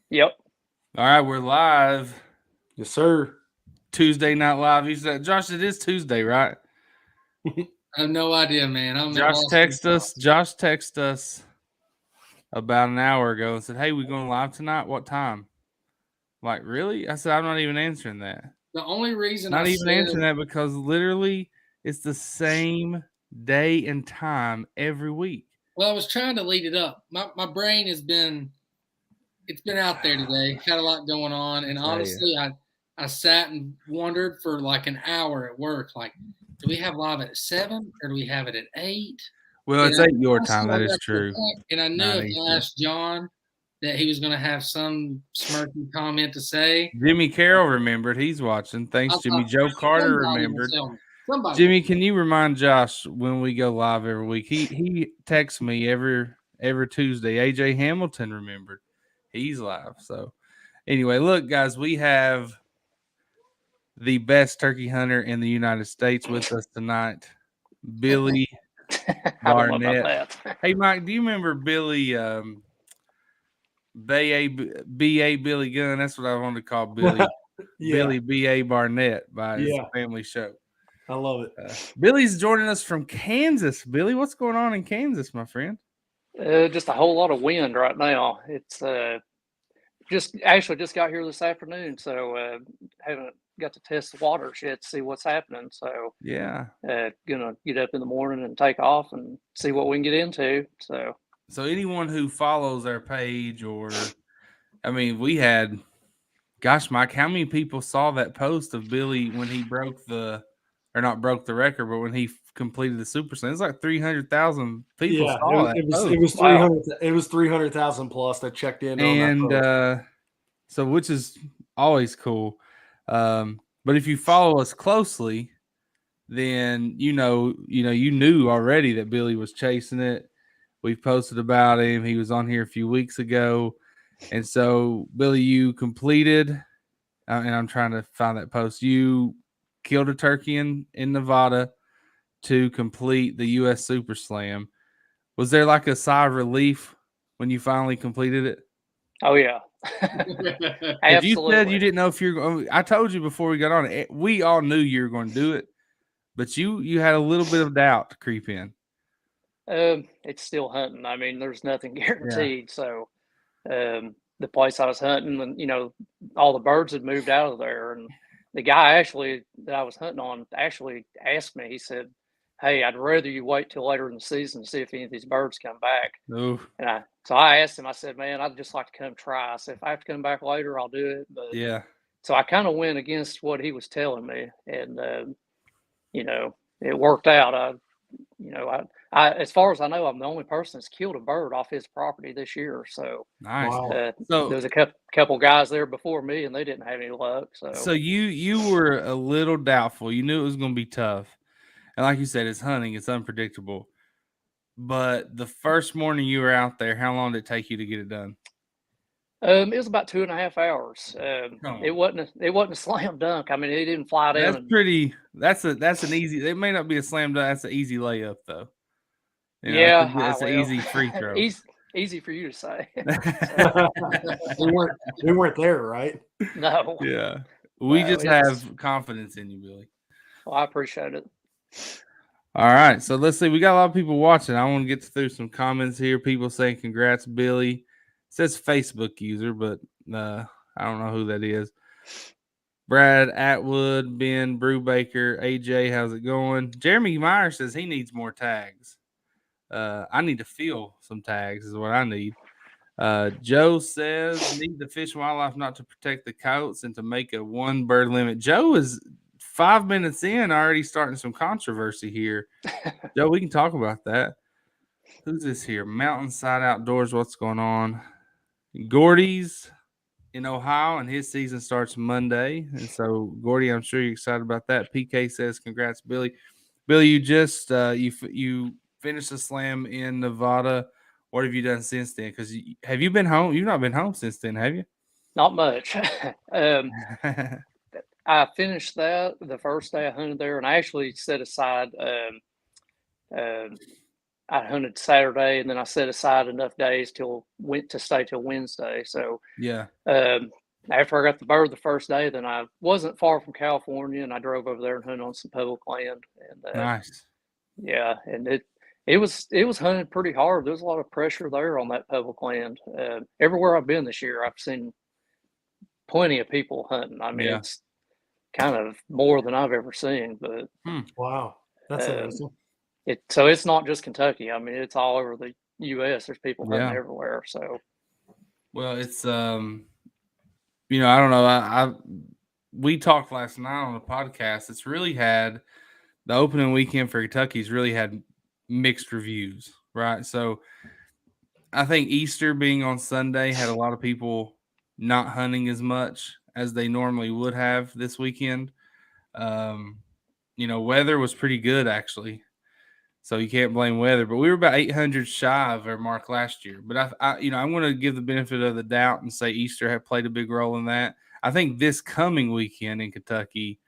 Yep. All right, we're live. Yes, sir. Tuesday Night Live. You said, Josh, it is Tuesday, right? I have no idea, man. Josh texted us about an hour ago and said, "Hey, we going live tonight? What time?" I'm like, really? I said, I'm not even answering that. The only reason answering that because literally it's the same day and time every week. Well, I was trying to lead it up. My brain has been out there today. Had a lot going on, and honestly, I sat and wondered for like an hour at work. Like, do we have live at 7 or do we have it at 8? Well, it's 8 your time. That is true. And I knew if I asked John that he was going to have some smirky comment to say. Jimmy Carroll remembered. He's watching. Thanks, Jimmy. Joe Carter remembered. Jimmy, can you remind Josh when we go live every week? He texts me every Tuesday. AJ Hamilton remembered. He's live. So anyway, look, guys, we have the best turkey hunter in the United States with us tonight, Billy Barnett. Hey, Mike, do you remember Billy B.A. Billy Gunn? That's what I wanted to call Billy. Billy B.A. Barnett by his family show. I love it. Billy's joining us from Kansas. Billy, what's going on in Kansas, my friend? Just a whole lot of wind right now. It's just got here this afternoon, so haven't got to test the waters yet to see what's happening. So gonna get up in the morning and take off and see what we can get into. So anyone who follows our page, we had, gosh, Mike, how many people saw that post of Billy when he not broke the record, but when he completed the Super Slam? It's like 300,000 people saw that. It was 300. It was 300,000 plus that checked in on that. So which is always cool. But if you follow us closely, then you knew already that Billy was chasing it. We've posted about him. He was on here a few weeks ago. And so, Billy, you completed, and I'm trying to find that post. You killed a turkey in Nevada to complete the U.S. Super Slam. Was there like a sigh of relief when you finally completed it? Oh, yeah. Absolutely. You said you didn't know if you're going. I told you before we got on, we all knew you were going to do it, but you had a little bit of doubt to creep in. It's still hunting. I mean, there's nothing guaranteed. So the place I was hunting, and all the birds had moved out of there, and the guy that I was hunting on actually asked me. He said, "Hey, I'd rather you wait till later in the season to see if any of these birds come back." Oof. And I asked him. I said, "Man, I'd just like to come try. So if I have to come back later, I'll do it." But so I kind of went against what he was telling me, and it worked out. I as far as I know, I'm the only person that's killed a bird off his property this year. So nice. So there was a couple guys there before me, and they didn't have any luck. So you were a little doubtful. You knew it was going to be tough, and like you said, it's hunting. It's unpredictable. But the first morning you were out there, how long did it take you to get it done? It was about 2.5 hours. It wasn't a slam dunk. I mean, it didn't fly down. That's an easy. It may not be a slam dunk. That's an easy layup, though. That's an easy free throw. Easy for you to say. we weren't there, right? No. Yeah, we just have confidence in you, Billy. Well, I appreciate it. All right, so let's see. We got a lot of people watching. I want to get through some comments here. People saying congrats, Billy. It says Facebook user, but I don't know who that is. Brad Atwood, Ben Brubaker, AJ, how's it going? Jeremy Meyer says he needs more tags. I need to fill some tags is what I need. Joe says need the Fish and Wildlife not to protect the coyotes and to make a 1 bird limit. Joe is 5 minutes in, already starting some controversy here. Joe, we can talk about that. Who's this here? Mountainside Outdoors, what's going on? Gordy's in Ohio, and his season starts Monday. And so, Gordy, I'm sure you're excited about that. PK says, congrats, Billy. Billy, you just you finished the slam in Nevada. What have you done since then? Because have you been home? You've not been home since then, have you? Not much. I finished that the first day I hunted there, and I actually set aside I hunted Saturday, and then I set aside enough days to stay till Wednesday. So yeah. After I got the bird the first day, then I wasn't far from California, and I drove over there and hunted on some public land. And Nice. yeah, and it was hunted pretty hard. There's a lot of pressure there on that public land. Everywhere I've been this year, I've seen plenty of people hunting. I mean, it's kind of more than I've ever seen. But wow, that's amazing. So it's not just Kentucky. I mean, it's all over the U.S. There's people hunting everywhere. So, well, it's you know, I don't know. We talked last night on the podcast. It's really had the opening weekend for Kentucky's really had mixed reviews, right? So I think Easter being on Sunday had a lot of people not hunting as much as they normally would have this weekend. You know, weather was pretty good actually, so you can't blame weather. But we were about 800 shy of our mark last year. But I you know, I'm going to give the benefit of the doubt and say Easter had played a big role in that. I think this coming weekend in Kentucky,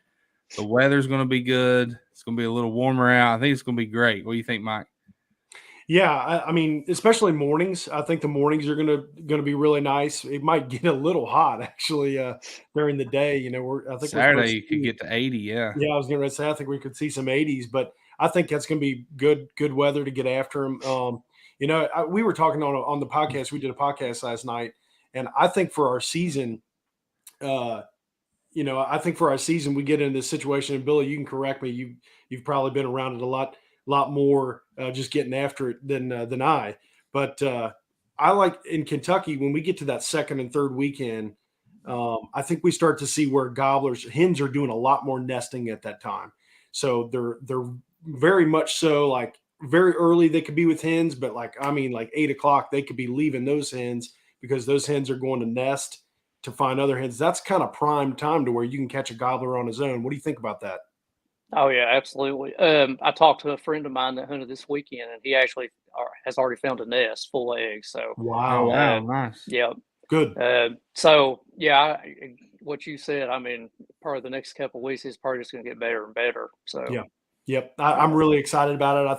the weather's going to be good. It's going to be a little warmer out. I think it's going to be great. What do you think, Mike? Yeah, I mean, especially mornings. I think the mornings are gonna be really nice. It might get a little hot actually during the day. You know, I think Saturday you could get to 80. Yeah, I was going to say I think we could see some 80s, but I think that's going to be good weather to get after them. You know, we were talking on the podcast. We did a podcast last night, and I think for our season, you know, I think for our season we get into this situation. And Billy, you can correct me. You've probably been around it a lot more, just getting after it than I. But I like in Kentucky when we get to that second and third weekend. I think we start to see where hens are doing a lot more nesting at that time. So they're very much so like very early they could be with hens, but like 8 o'clock they could be leaving those hens because those hens are going to nest to find other hens. That's kind of prime time to where you can catch a gobbler on his own. What do you think about that? Oh yeah, absolutely. I talked to a friend of mine that hunted this weekend, and he actually has already found a nest full of eggs. So wow, nice. Yeah, good. So yeah, what you said. I mean, probably the next couple of weeks is probably just going to get better and better. So yeah, yep. I'm really excited about it.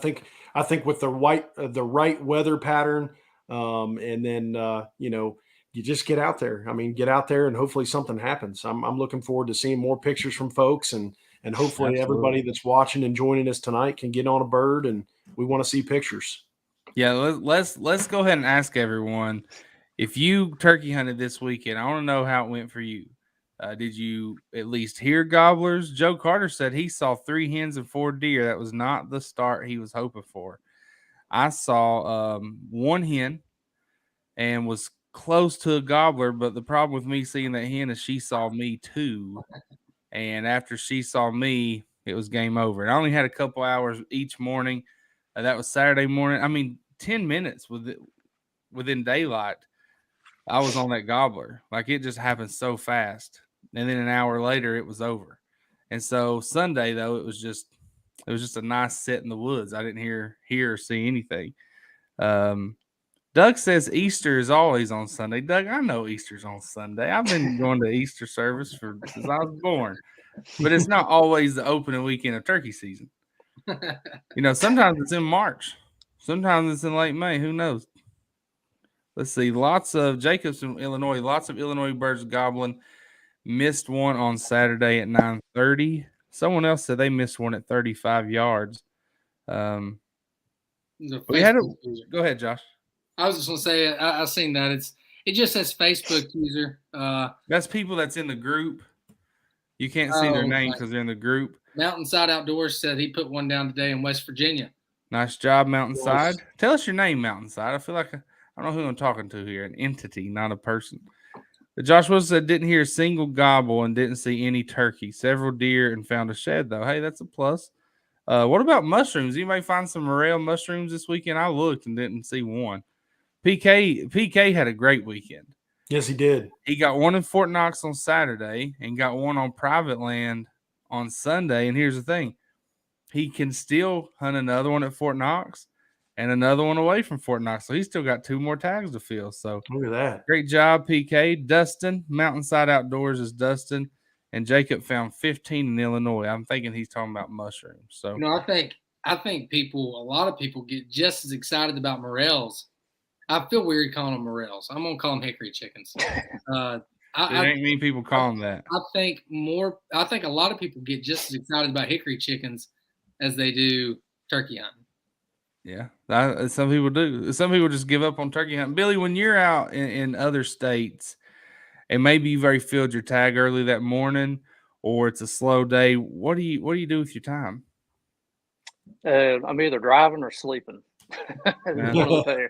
I think with the right weather pattern, and then you know, you just get out there. I mean, get out there and hopefully something happens. I'm looking forward to seeing more pictures from folks and hopefully everybody that's watching and joining us tonight can get on a bird, and we want to see pictures. Yeah, let's go ahead and ask everyone if you turkey hunted this weekend. I want to know how it went for you. Did you at least hear gobblers? Joe Carter said he saw 3 hens and 4 deer. That was not the start he was hoping for. I saw 1 hen and was close to a gobbler, but the problem with me seeing that hen is she saw me too. And after she saw me, it was game over. And I only had a couple hours each morning. That was Saturday morning. I mean, 10 minutes within daylight, I was on that gobbler. Like it just happened so fast. And then an hour later, it was over. And so Sunday, though, it was just a nice sit in the woods. I didn't hear or see anything. Doug says Easter is always on Sunday. Doug, I know Easter's on Sunday. I've been going to Easter service since I was born. But it's not always the opening weekend of turkey season. You know, sometimes it's in March. Sometimes it's in late May. Who knows? Let's see. Jacobs from Illinois. Lots of Illinois birds gobbling. Missed one on Saturday at 9:30. Someone else said they missed one at 35 yards. Go ahead, Josh. I was just gonna say I've seen that. It just says Facebook user. That's people that's in the group. You can't see their name because they're in the group. Mountainside Outdoors said he put one down today in West Virginia. Nice job, Mountainside. Tell us your name, Mountainside. I feel like I don't know who I'm talking to here. An entity, not a person. Joshua said didn't hear a single gobble and didn't see any turkey. Several deer and found a shed, though. Hey, that's a plus. What about mushrooms? Anybody find some morel mushrooms this weekend? I looked and didn't see one. PK had a great weekend. Yes, he did. He got one in Fort Knox on Saturday and got one on private land on Sunday. And here's the thing. He can still hunt another one at Fort Knox and another one away from Fort Knox. So he's still got 2 more tags to fill. So look at that. Great job, PK. Dustin, Mountainside Outdoors is Dustin. And Jacob found 15 in Illinois. I'm thinking he's talking about mushrooms. So I think I think a lot of people get just as excited about morels. I feel weird calling them morels. I'm gonna call them hickory chickens. There ain't many people call them that. I think a lot of people get just as excited about hickory chickens as they do turkey hunting. Yeah, some people do. Some people just give up on turkey hunting. Billy, when you're out in other states, and maybe you've already filled your tag early that morning, or it's a slow day, what do you do with your time? I'm either driving or sleeping. One of the two.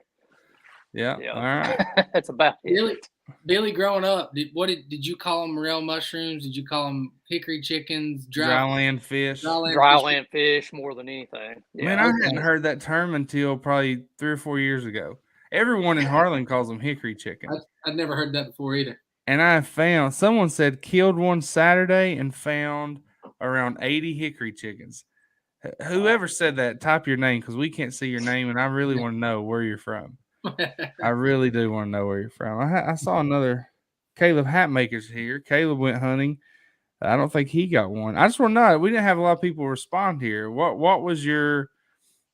Yeah. All right. That's about it. Billy, growing up, did you call them morel mushrooms? Did you call them hickory chickens? Dry land fish. Dry land fish more than anything. Yeah. Man, I hadn't heard that term until probably 3 or 4 years ago. Everyone in Harlan calls them hickory chickens. I'd never heard that before either. And I found someone said killed one Saturday and found around 80 hickory chickens. Whoever said that, type your name because we can't see your name, and I really want to know where you're from. I really do want to know where you're from. I saw another Caleb Hatmaker's here. Caleb went hunting. I don't think he got one. I just want to know. We didn't have a lot of people respond here. What was your?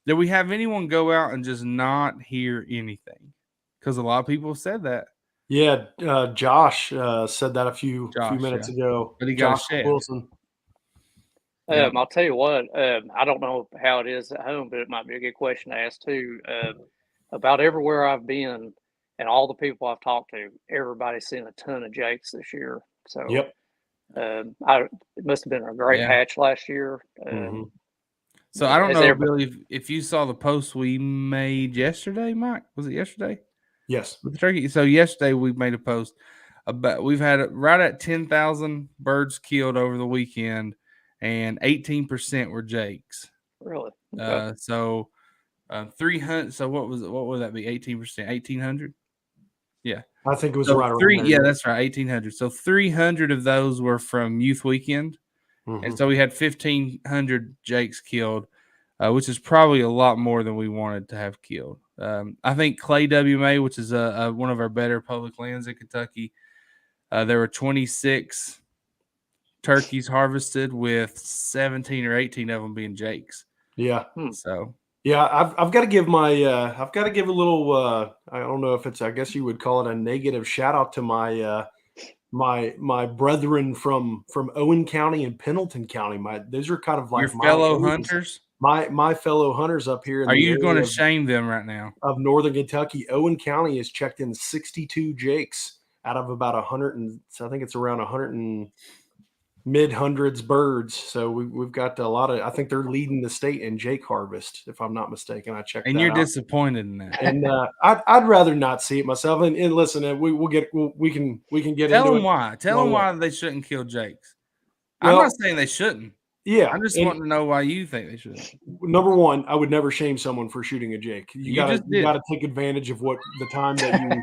Did we have anyone go out and just not hear anything? Because a lot of people said that. Yeah, Josh said that a few minutes ago. But he got Josh Wilson. I'll tell you what. I don't know how it is at home, but it might be a good question to ask too. About everywhere I've been and all the people I've talked to, everybody's seen a ton of jakes this year. So it must have been a great hatch last year. So I don't know, Billy, if you saw the post we made yesterday, Mike. Was it yesterday? Yes. With the turkey. So yesterday we made a post about we've had right at 10,000 birds killed over the weekend, and 18% were jakes. Really? Okay. 300. So what would that be? 18%, 1,800. Yeah, I think it was right around there. Yeah, that's right, 1,800. So 300 of those were from Youth Weekend, and so we had 1,500 jakes killed, which is probably a lot more than we wanted to have killed. I think Clay WMA, which is one of our better public lands in Kentucky, there were 26 turkeys harvested, with 17 or 18 of them being jakes. Yeah. So. Yeah, I've got to give a little I don't know if it's, I guess you would call it a negative shout out to my my brethren from Owen County and Pendleton County. Those are kind of like your fellow hunters. My fellow hunters up here. Are you going to shame them right now? Of Northern Kentucky, Owen County has checked in 62 jakes out of about 100, and so I think it's around 100 and mid-hundreds birds. So we've got a lot of. I think they're leading the state in jake harvest, if I'm not mistaken. I checked. And you're disappointed in that. And I'd rather not see it myself. And listen, we can get Tell into them it. why. Tell them why they shouldn't kill jakes. Well, I'm not saying they shouldn't. Yeah, I'm just wanting to know why you think they should. Number one, I would never shame someone for shooting a jake. You gotta take advantage of the time that you.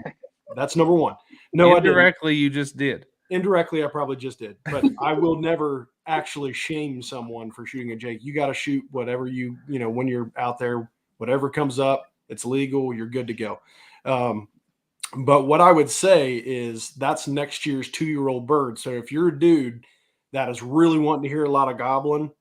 That's number one. No, indirectly, you just did. Indirectly, I probably just did, but I will never actually shame someone for shooting a jake. You got to shoot whatever when you're out there, whatever comes up, it's legal. You're good to go. But what I would say is that's next year's 2-year-old bird. So if you're a dude that is really wanting to hear a lot of gobbling,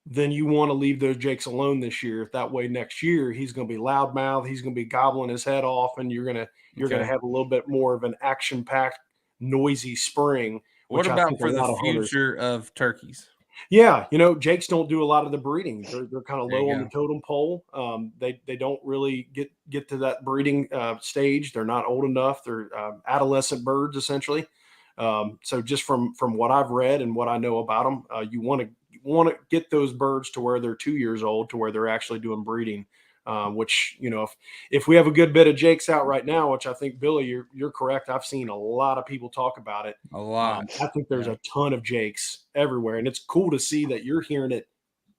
then you want to leave those jakes alone this year. That way next year he's going to be loudmouth. He's going to be gobbling his head off, and you're going to have a little bit more of an action-packed, noisy spring. What about for the future of turkeys? Yeah, jakes don't do a lot of the breeding. They're kind of low on the totem pole. They don't really get to that breeding stage. They're not old enough. They're adolescent birds essentially. So just from what I've read and what I know about them, you want to get those birds to where they're 2 years old, to where they're actually doing breeding. Which, if we have a good bit of jakes out right now, which I think, Billy, you're correct. I've seen a lot of people talk about it. A lot. I think there's a ton of jakes everywhere, and it's cool to see that you're hearing it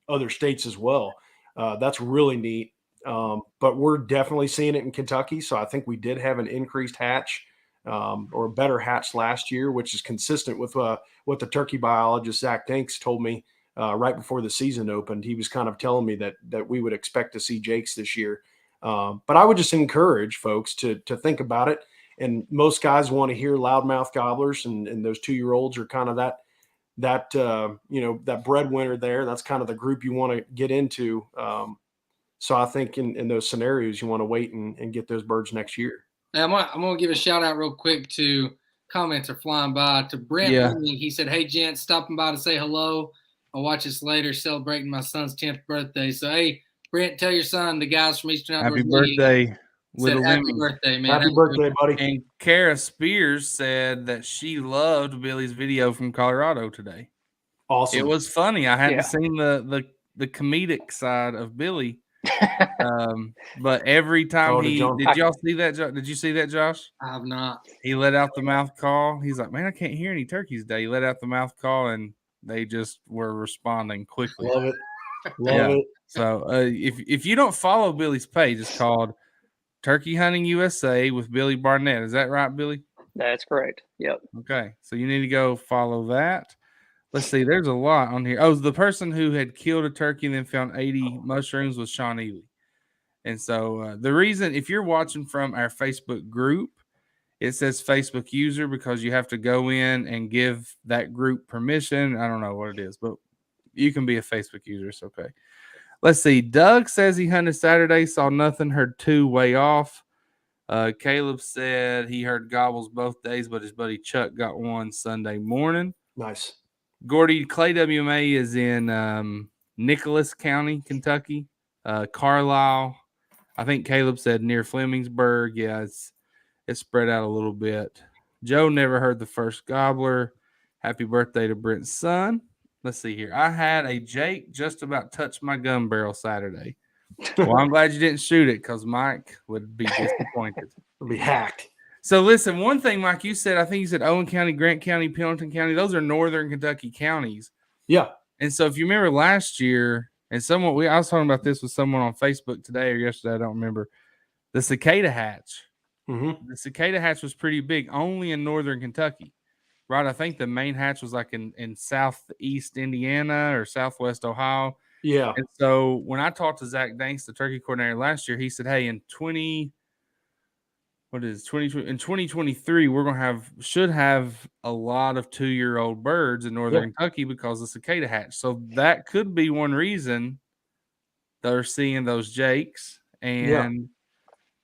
other states as well. That's really neat. But we're definitely seeing it in Kentucky. So I think we did have an increased hatch or a better hatch last year, which is consistent with what the turkey biologist, Zach Dinks, told me right before the season opened. He was kind of telling me that we would expect to see jakes this year. But I would just encourage folks to think about it. And most guys want to hear loudmouth gobblers, and those 2-year-olds are kind of that that breadwinner there. That's kind of the group you want to get into. So I think in those scenarios, you want to wait and get those birds next year. Now, I'm gonna give a shout out real quick to comments are flying by to Brent. Yeah. He said, "Hey, gents, stopping by to say hello. I'll watch this later, celebrating my son's 10th birthday." So, hey, Brent, tell your son the guys from Eastern Outdoors Happy League birthday, said, Little "Happy Lemmy. birthday, man! Happy birthday, buddy. And Kara Spears said that she loved Billy's video from Colorado today. Awesome. It was funny. I hadn't seen the comedic side of Billy. But every time did y'all see that? Did you see that, Josh? I have not. He let out the mouth call. He's like, man, I can't hear any turkeys today. He let out the mouth call, and they just were responding quickly. Love it. Love it. So if you don't follow Billy's page, it's called Turkey Hunting USA with Billy Barnett. Is that right, Billy? That's correct. Yep. Okay. So you need to go follow that. Let's see. There's a lot on here. Oh, the person who had killed a turkey and then found 80 mushrooms was Sean Ely. And so the reason, if you're watching from our Facebook group, it says Facebook user because you have to go in and give that group permission. I don't know what it is, but you can be a Facebook user. It's okay. Let's see. Doug says he hunted Saturday, saw nothing, heard 2 way off. Caleb said he heard gobbles both days, but his buddy Chuck got 1 Sunday morning. Nice. Gordy, Clay WMA is in Nicholas County, Kentucky. Carlisle, I think Caleb said near Flemingsburg. Yeah, it's spread out a little bit. Joe never heard the first gobbler. Happy birthday to Brent's son. Let's see here. I had a Jake just about touch my gun barrel Saturday. Well, I'm glad you didn't shoot it because Mike would be disappointed. It'll be hacked. So listen, one thing, Mike, you said, I think you said Owen County, Grant County, Pendleton County. Those are northern Kentucky counties. Yeah. And so if you remember last year, and I was talking about this with someone on Facebook today or yesterday, I don't remember, the cicada hatch. Mm-hmm. The cicada hatch was pretty big, only in northern Kentucky, right? I think the main hatch was like in southeast Indiana or southwest Ohio. Yeah. And so when I talked to Zach Danks, the turkey coordinator last year, he said, hey, in 2023, we're should have a lot of 2-year-old birds in northern Kentucky because of cicada hatch. So that could be one reason they're seeing those jakes, and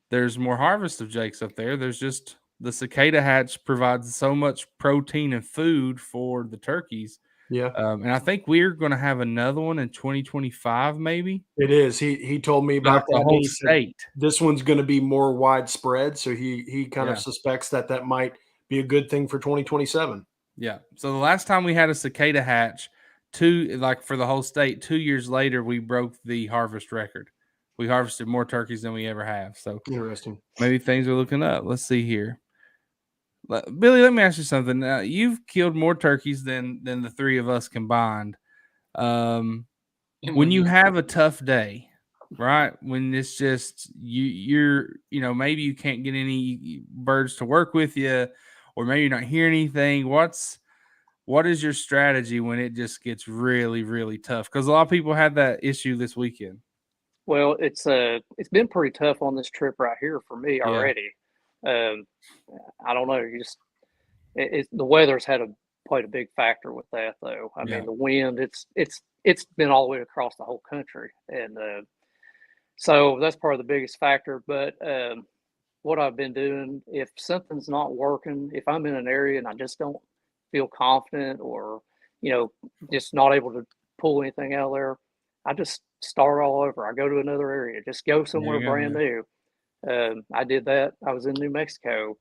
there's more harvest of jakes up there. There's just the cicada hatch provides so much protein and food for the turkeys. Yeah. And I think we're going to have another one in 2025, maybe. It is. He told me about the that. whole state. This one's going to be more widespread. So he kind of suspects that might be a good thing for 2027. Yeah. So the last time we had a cicada hatch, for the whole state, 2 years later, we broke the harvest record. We harvested more turkeys than we ever have. So interesting. Maybe things are looking up. Let's see here. Billy, let me ask you something. You've killed more turkeys than the 3 of us combined. When you have a tough day, right? When it's just you're maybe you can't get any birds to work with you, or maybe you're not hearing anything. What is your strategy when it just gets really, really tough? Because a lot of people had that issue this weekend. Well, it's been pretty tough on this trip right here for me already. I don't know. The weather's played a big factor with that, though. I mean, the wind. It's been all the way across the whole country, and so that's probably the biggest factor. But what I've been doing, if something's not working, if I'm in an area and I just don't feel confident, or just not able to pull anything out of there, I just start all over. I go to another area, just go somewhere brand new. I did that. I was in New Mexico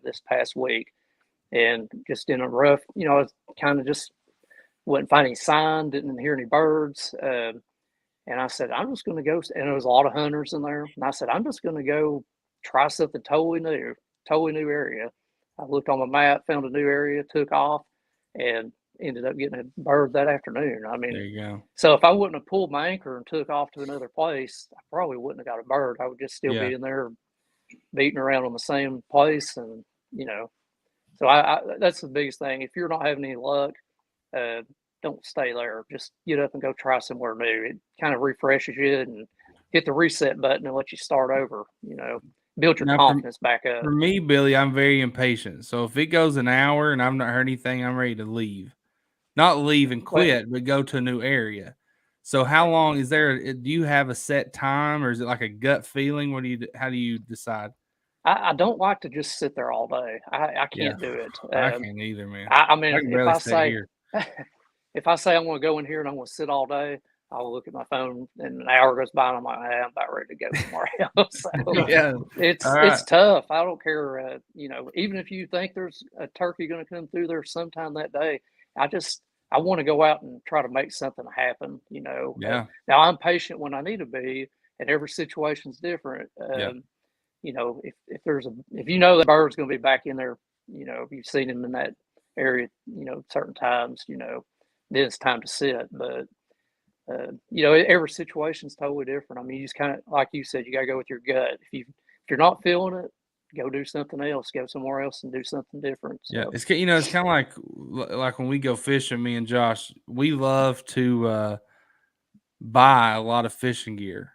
this past week, and just in a rough, I kind of just wasn't finding sign, didn't hear any birds. And I said, I'm just going to go, and there was a lot of hunters in there. And I said, I'm just going to go try something totally new area. I looked on my map, found a new area, took off, and ended up getting a bird that afternoon. I mean, there you go. So if I wouldn't have pulled my anchor and took off to another place, I probably wouldn't have got a bird. I would just still be in there beating around on the same place. And, so I that's the biggest thing. If you're not having any luck, don't stay there. Just get up and go try somewhere new. It kind of refreshes you, and hit the reset button and let you start over, build your confidence back up. For me, Billy, I'm very impatient. So if it goes an hour and I've not heard anything, I'm ready to leave. not leave and quit, but go to a new area. So how long is there? Do you have a set time, or is it like a gut feeling? How do you decide? I don't like to just sit there all day. I can't do it. I can't either, man. I mean, I can barely stay here. if I say I'm going to go in here and I'm going to sit all day, I'll look at my phone and an hour goes by and I'm like, I'm about ready to go somewhere else. So Yeah, it's tough. I don't care. Even if you think there's a turkey going to come through there sometime that day, I want to go out and try to make something happen. Yeah. Now I'm patient when I need to be, and every situation's different. If the bird's going to be back in there, if you've seen him in that area, certain times, then it's time to sit. But every situation's totally different. I mean, you just kind of, like you said, you got to go with your gut. If you're not feeling it, go do something else. Go somewhere else and do something different. So. Yeah, it's kind of like when we go fishing. Me and Josh, we love to buy a lot of fishing gear.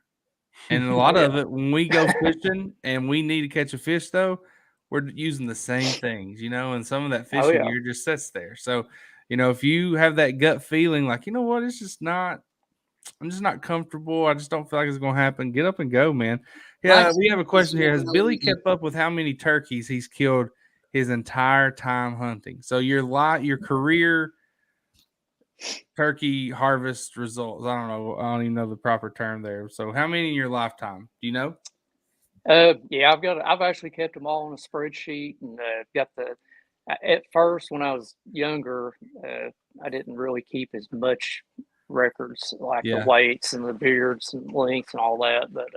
And a lot of it, when we go fishing and we need to catch a fish, though, we're using the same things, and some of that fishing gear just sits there. So, if you have that gut feeling like, what, I'm just not comfortable. I just don't feel like it's going to happen. Get up and go, man. Yeah, we have a question here. Has Billy kept up with how many turkeys he's killed his entire time hunting? So your career turkey harvest results. I don't know. I don't even know the proper term there. So how many in your lifetime? Do you know? Yeah, I've actually kept them all on a spreadsheet and got at first when I was younger, I didn't really keep as much records like the weights and the beards and lengths and all that. But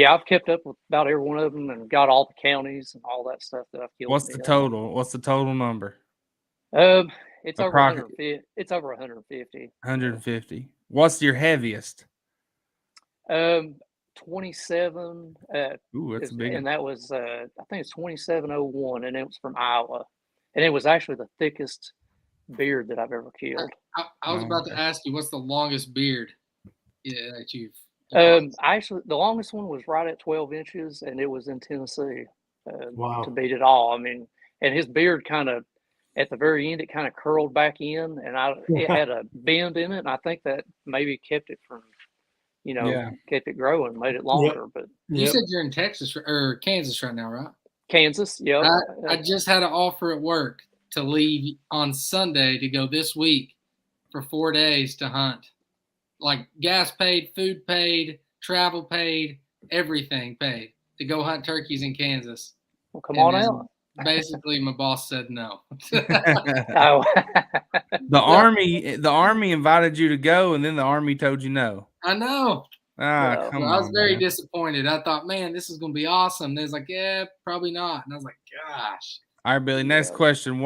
I've kept up with about every one of them and got all the counties and all that stuff that I've killed. What's the total? What's the total number? It's over 150. It's over 150. 150. What's your heaviest? 27. Ooh, that's big. And that was I think it's 2701, and it was from Iowa, and it was actually the thickest beard that I've ever killed. I was about to ask you, what's the longest beard that you've? Actually, the longest one was right at 12 inches, and it was in Tennessee. Wow! To beat it all, I mean, and his beard kind of. At the very end, it kind of curled back in, and it had a bend in it, and I think that maybe kept it from, kept it growing, made it longer. Yep. But you said you're in Texas or Kansas right now, right? Kansas, yeah. I just had an offer at work to leave on Sunday to go this week for 4 days to hunt, like gas paid, food paid, travel paid, everything paid to go hunt turkeys in Kansas. Well, come on out. Basically, my boss said no. Oh. The army invited you to go, and then the army told you no. I know. Come on. I was very disappointed. I thought, man, this is going to be awesome. They was like, yeah, probably not. And I was like, gosh. All right, Billy. Next question.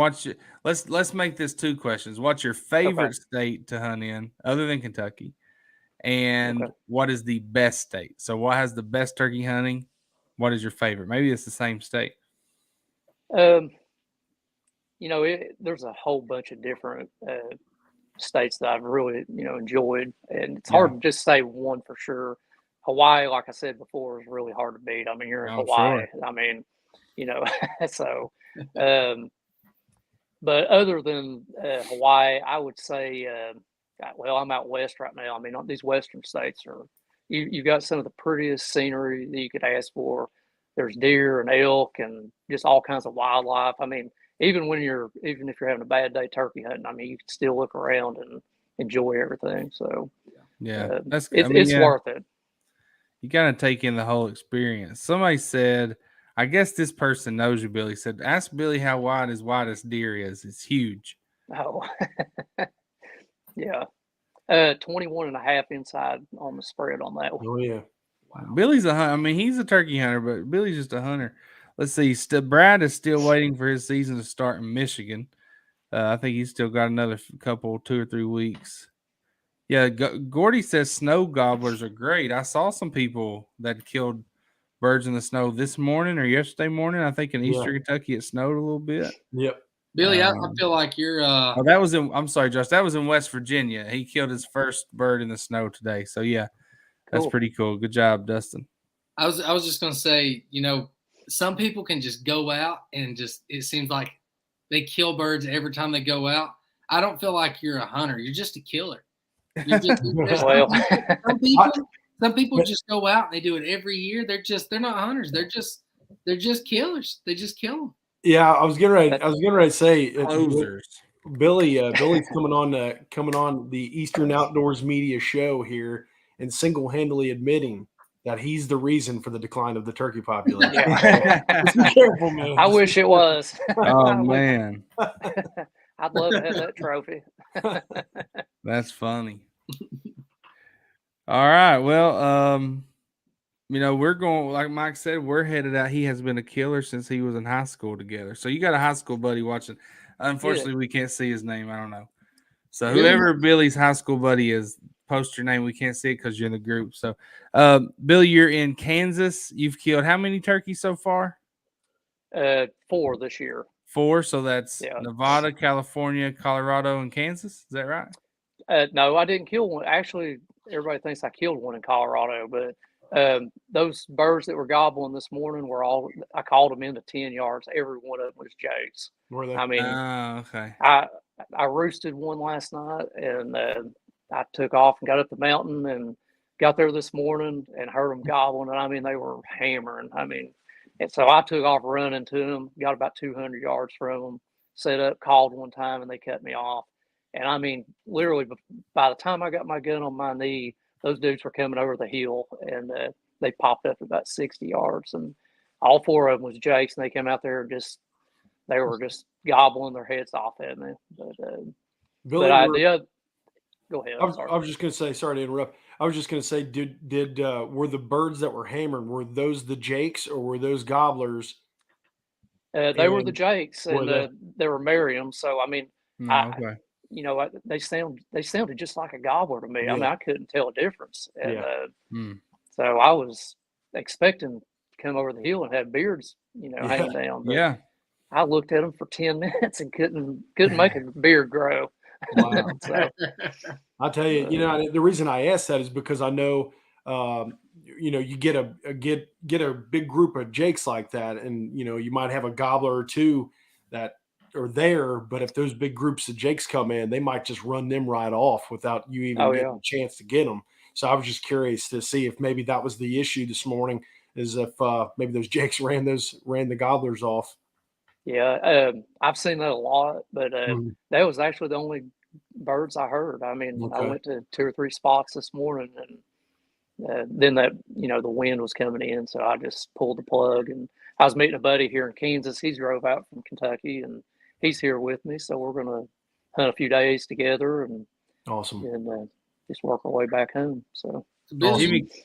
Let's make this 2 questions. What's your favorite state to hunt in, other than Kentucky? And what is the best state? So, what has the best turkey hunting? What is your favorite? Maybe it's the same state. There's a whole bunch of different states that I've really, enjoyed, and it's hard to just say one for sure. Hawaii, like I said before, is really hard to beat. I mean, you're in Hawaii. Sure. I mean, so. But other than Hawaii, I would say, I'm out west right now. I mean, these western states you've got some of the prettiest scenery that you could ask for. There's deer and elk and just all kinds of wildlife. I mean, even if you're having a bad day turkey hunting, I mean, you can still look around and enjoy everything. So it's worth it. You got to take in the whole experience. Somebody said, I guess this person knows you, Billy, said, ask Billy how wide his widest deer is. It's huge. Oh, yeah. 21 and a half inside on the spread on that one. Oh, yeah. Wow. Billy's a hunter. I mean, he's a turkey hunter, but Billy's just a hunter. Let's see. Brad is still waiting for his season to start in Michigan. I think he's still got another 2 or 3 weeks. Yeah, Gordy says snow gobblers are great. I saw some people that killed birds in the snow this morning or yesterday morning. I think in Eastern Kentucky it snowed a little bit. Yep. Billy, I feel like you're. That was in. I'm sorry, Josh. That was in West Virginia. He killed his first bird in the snow today. So yeah. That's pretty cool. Good job, Dustin. I was just gonna say, some people can just go out and it seems like they kill birds every time they go out. I don't feel like you're a hunter. You're just a killer. You're just, Well, some people just go out and they do it every year. They're not hunters. They're just killers. They just kill them. Yeah, I was getting ready to say Closers. Billy's coming on the Eastern Outdoors Media Show here and single-handedly admitting that he's the reason for the decline of the turkey population. Yeah. Just be careful, man. I wish it was. Oh man, I'd love to have that trophy. that's funny. All right, well, we're going, like Mike said, we're headed out. He has been a killer since he was in high school together. So you got a high school buddy watching. Unfortunately, we can't see his name. I don't know. So whoever Billy's high school buddy is, post your name. We can't see it because you're in the group. So, Billy, you're in Kansas. You've killed how many turkeys so far? 4 this year. 4. So that's Nevada, California, Colorado, and Kansas. Is that right? No, I didn't kill one. Actually, everybody thinks I killed one in Colorado, but those birds that were gobbling this morning were all, I called them into 10 yards. Every one of them was jays. Were they? I mean, okay. I roosted one last night, and I took off and got up the mountain and got there this morning and heard them gobbling. And I mean, they were hammering. I mean, and so I took off running to them, got about 200 yards from them, set up, called one time, and they cut me off. And I mean, literally, by the time I got my gun on my knee, those dudes were coming over the hill, and they popped up about 60 yards. And all 4 of them was jakes, and they came out there and they were just gobbling their heads off at me. But Billy, go ahead. I was just going to say, sorry to interrupt. I was just going to say, were the birds that were hammering, were those the jakes or were those gobblers? They were the jakes, and they were Merriam. So I mean, okay. They sounded just like a gobbler to me. Yeah. I mean, I couldn't tell a difference. And so I was expecting to come over the hill and have beards, hanging down. But I looked at them for 10 minutes and couldn't make a beard grow. Wow. So, I'll tell you, the reason I asked that is because I know, you get a big group of jakes like that, and you might have a gobbler or 2 that are there, but if those big groups of jakes come in, they might just run them right off without you even getting a chance to get them. So I was just curious to see if maybe that was the issue this morning, is if maybe those jakes ran the gobblers off. Yeah, I've seen that a lot, but that was actually the only birds I heard. I mean, I went to 2 or 3 spots this morning, and then that the wind was coming in, so I just pulled the plug. And I was meeting a buddy here in Kansas. He drove out from Kentucky, and he's here with me, so we're going to hunt a few days together and awesome, and just work our way back home. So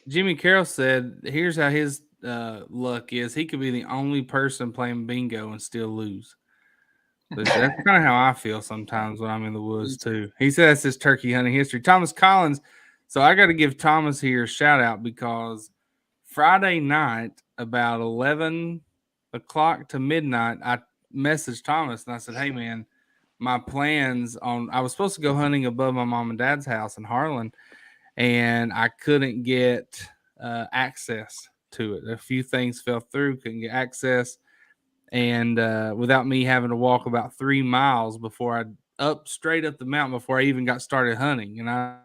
Jimmy Carroll said, here's how his luck is. He could be the only person playing bingo and still lose. That's kind of how I feel sometimes when I'm in the woods too. He said that's his turkey hunting history. Thomas Collins. So I got to give Thomas here a shout out, because Friday night about 11 o'clock to midnight, I messaged Thomas and I said, hey man, my plans I was supposed to go hunting above my mom and dad's house in Harlan, and I couldn't get access to it. A few things fell through, couldn't get access. And without me having to walk about 3 miles before straight up the mountain before I even got started hunting. And I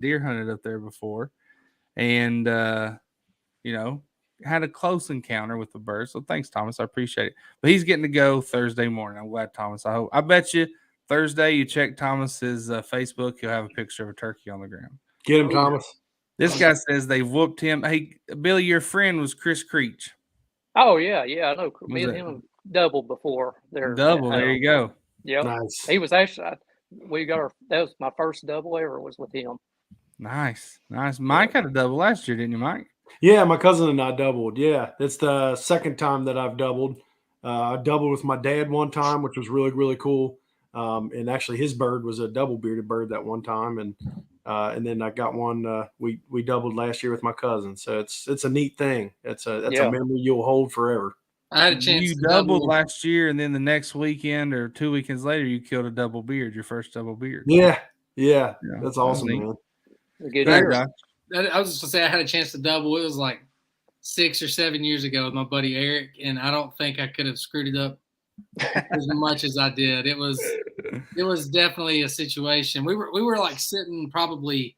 deer hunted up there before, and had a close encounter with the bird. So thanks, Thomas. I appreciate it. But he's getting to go Thursday morning. I'm glad, Thomas. I bet you Thursday you check Thomas's Facebook, he'll have a picture of a turkey on the ground. Get him, Thomas. This guy says they whooped him. Hey, Billy, your friend was Chris Creech. Oh yeah, I know. Me and him doubled before. There you go. Yeah, nice. He was actually that was my first double ever was with him. Nice. Mike had a double last year, didn't you, Mike? Yeah, my cousin and I doubled. Yeah, it's the second time that I've doubled. I doubled with my dad one time, which was really, really cool. And actually, his bird was a double-bearded bird that one time, and then I got one. We doubled last year with my cousin, so it's a neat thing. That's a memory you'll hold forever. I had a chance. You doubled last year, and then the next weekend or 2 weekends later, you killed a double beard, your first double beard. Yeah, that's awesome, man. Good year. I was just gonna say I had a chance to double. It was like 6 or 7 years ago with my buddy Eric, and I don't think I could have screwed it up as much as I did. It was definitely a situation. We were like sitting probably,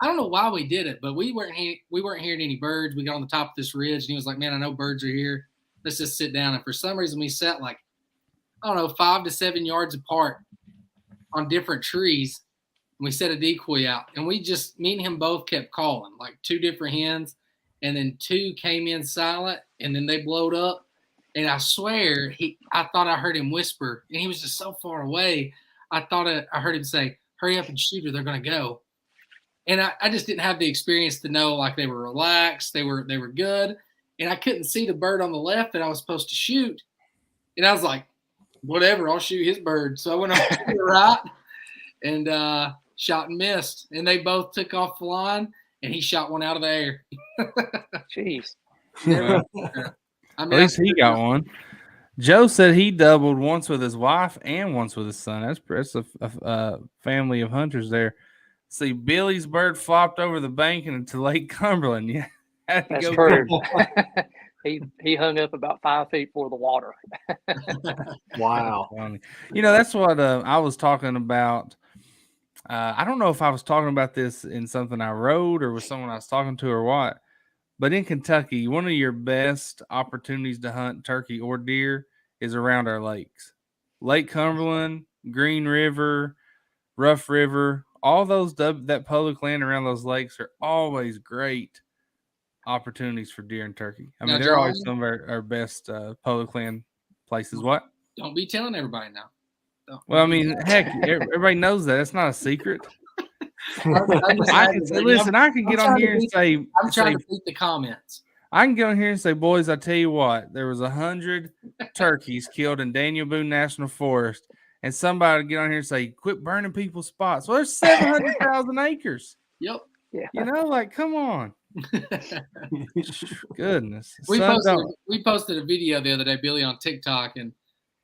I don't know why we did it, but we weren't hearing any birds. We got on the top of this ridge, and he was like, "Man, I know birds are here. Let's just sit down." And for some reason, we sat like, I don't know, 5 to 7 yards apart on different trees. And we set a decoy out, and me and him both kept calling, like 2 different hens, and then 2 came in silent, and then they blowed up. And I swear, I thought I heard him whisper, and he was just so far away. I thought I heard him say, "Hurry up and shoot, or they're going to go." And I just didn't have the experience to know, like, they were relaxed, they were good, and I couldn't see the bird on the left that I was supposed to shoot. And I was like, "Whatever, I'll shoot his bird." So I went over to the right and shot and missed, and they both took off flying, and he shot one out of the air. Jeez. Well, at least he got one. Joe said he doubled once with his wife and once with his son. That's a family of hunters there. See, Billy's bird flopped over the bank and into Lake Cumberland. Yeah, that's true. He hung up about 5 feet for the water. Wow. That's what I was talking about. I don't know if I was talking about this in something I wrote or with someone I was talking to or what. But in Kentucky, one of your best opportunities to hunt turkey or deer is around our lakes. Lake Cumberland, Green River, Rough River, all those that public land around those lakes are always great opportunities for deer and turkey. I mean, they're always some of our best public land places. What? Don't be telling everybody now. Well, I mean, heck, everybody knows that. It's not a secret. I can get on here and say, I'm trying to beat the comments. I can get on here and say, boys, I tell you what, there was 100 turkeys killed in Daniel Boone National Forest, and somebody would get on here and say, quit burning people's spots. Well, there's 700,000 acres. Yep. Yeah. Come on. Goodness. We posted a video the other day, Billy, on TikTok, and